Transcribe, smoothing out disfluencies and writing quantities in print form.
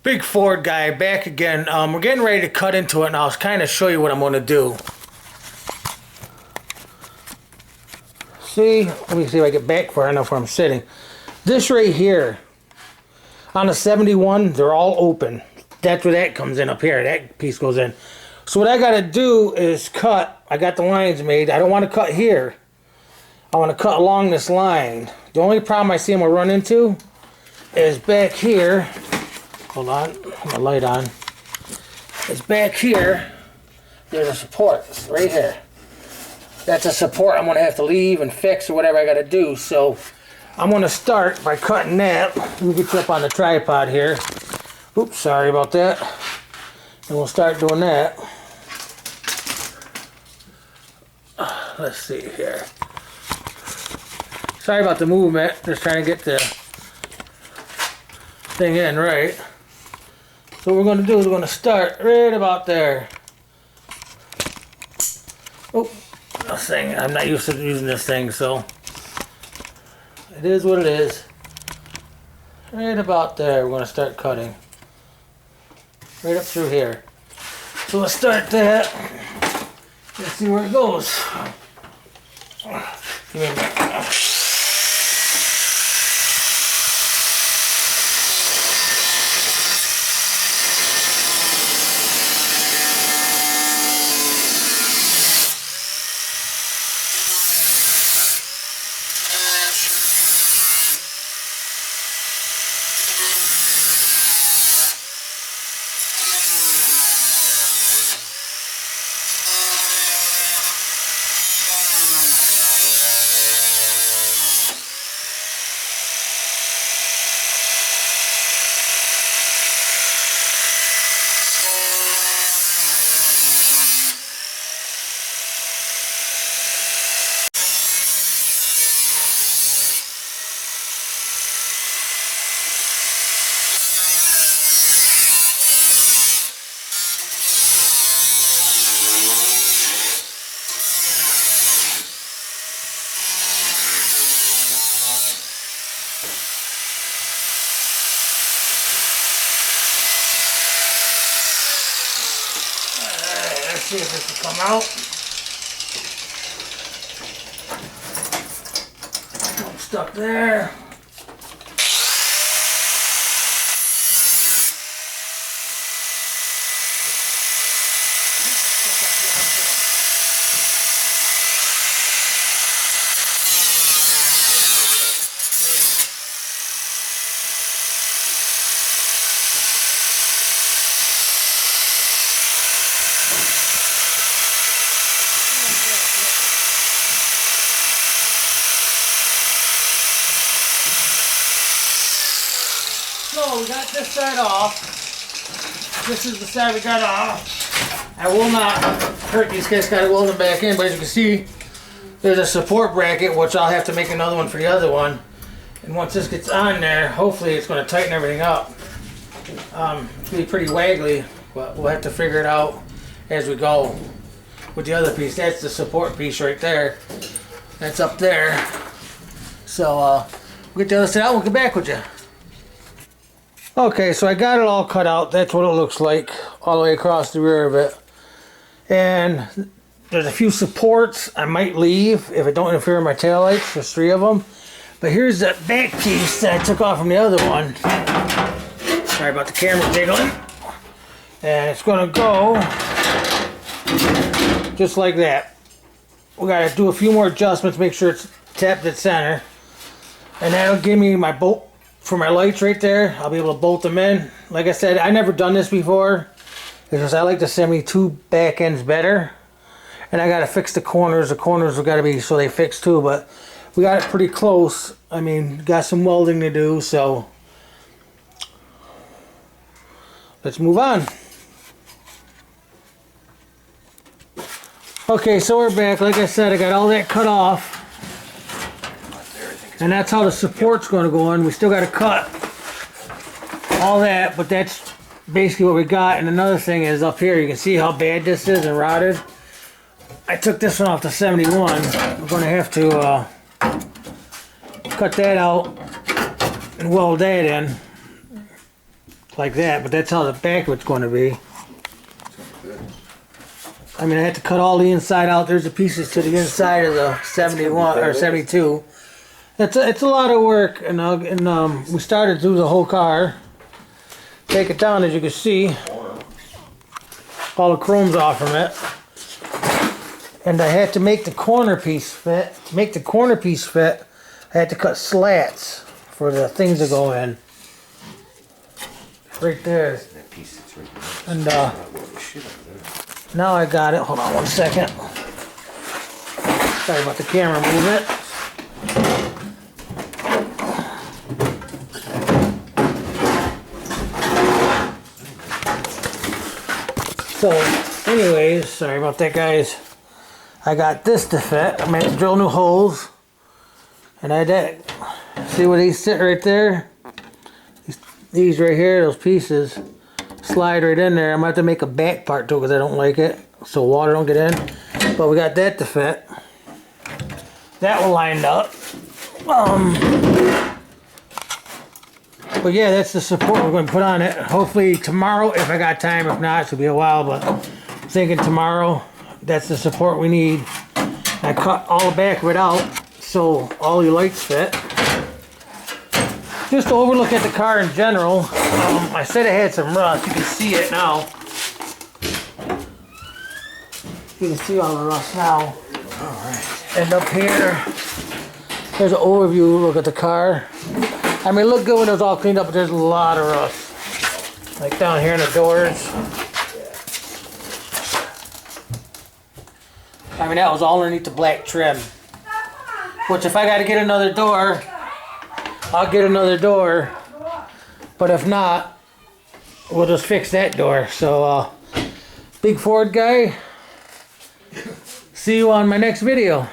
Big Ford guy back again. We're getting ready to cut into it, and I'll kind of show you what I'm going to do. See, let me see if I get back far enough where I'm sitting. This right here, on the 71, they're all open. That's where that comes in up here. That piece goes in. So what I got to do is cut. I got the lines made. I don't want to cut here. I want to cut along this line. The only problem I see I'm going to run into is back here. Hold on, put my light on. It's back here. There's a support right here. That's a support I'm going to have to leave and fix or whatever I got to do. So I'm going to start by cutting that. Let me get you up on the tripod here. Oops, sorry about that. And we'll start doing that. Let's see here. Sorry about the movement. Just trying to get the thing in right. So what we're going to do is we're going to start right about there. Oh, this thing. I'm not used to using this thing, so it is what it is. Right about there, we're going to start cutting. Right up through here. So let's start that. Let's see where it goes. Give me a minute. See if this will come out. I'm stuck there. So we got this side off. This is the side we got off. I will not hurt these guys, got to weld them back in, but as you can see, there's a support bracket, which I'll have to make another one for the other one. And once this gets on there, hopefully it's going to tighten everything up. It's going to be pretty waggly, but we'll have to figure it out as we go with the other piece. That's the support piece right there. That's up there. So we'll get the other side out, we'll get back with you. Okay, so I got it all cut out. That's what it looks like all the way across the rear of it. And there's a few supports I might leave if it don't interfere with my taillights. There's 3 of them. But here's that back piece that I took off from the other one. Sorry about the camera jiggling. And it's going to go just like that. We got to do a few more adjustments, make sure it's tapped at center. And that'll give me my bolt for my lights right there. I'll be able to bolt them in. Like I said, I never done this before because I like the 72 back ends better. And I got to fix the corners. The corners have got to be so they fix too, but we got it pretty close. I mean, got some welding to do, so let's move on. Okay, so we're back. Like I said, I got all that cut off. And that's how the support's going to go on. We still got to cut all that, but that's basically what we got. And another thing is up here, you can see how bad this is and rotted. I took this one off the 71. We're going to have to cut that out and weld that in. like that, but that's how the back of it's going to be. I mean, I had to cut all the inside out. There's the pieces to the inside of the 71 or 72. It's a lot of work, and we started through the whole car. Take it down, as you can see, all the chrome's off from it. And I had to make the corner piece fit. To make the corner piece fit, I had to cut slats for the things to go in. Right there. That piece is right there. And now I got it. Hold on one second. Sorry about the camera movement. So, anyways, sorry about that, guys. I got this to fit. I'm going to drill new holes. And I did. See where these sit right there? These right here, those pieces, slide right in there. I'm going to have to make a back part too because I don't like it. So water don't get in. But we got that to fit. That one lined up. But yeah, that's the support we're going to put on it. Hopefully tomorrow, if I got time. If not, it'll be a while. But I'm thinking tomorrow, that's the support we need. I cut all the back of it out so all your lights fit. Just to overlook at the car in general. I said it had some rust. You can see it now. You can see all the rust now. Alright. And up here, there's an overview look at the car. I mean, look good when it was all cleaned up, but there's a lot of rust. Like down here in the doors. I mean, that was all underneath the black trim. Which, if I got to get another door, I'll get another door. But if not, we'll just fix that door. So, big Ford guy, see you on my next video.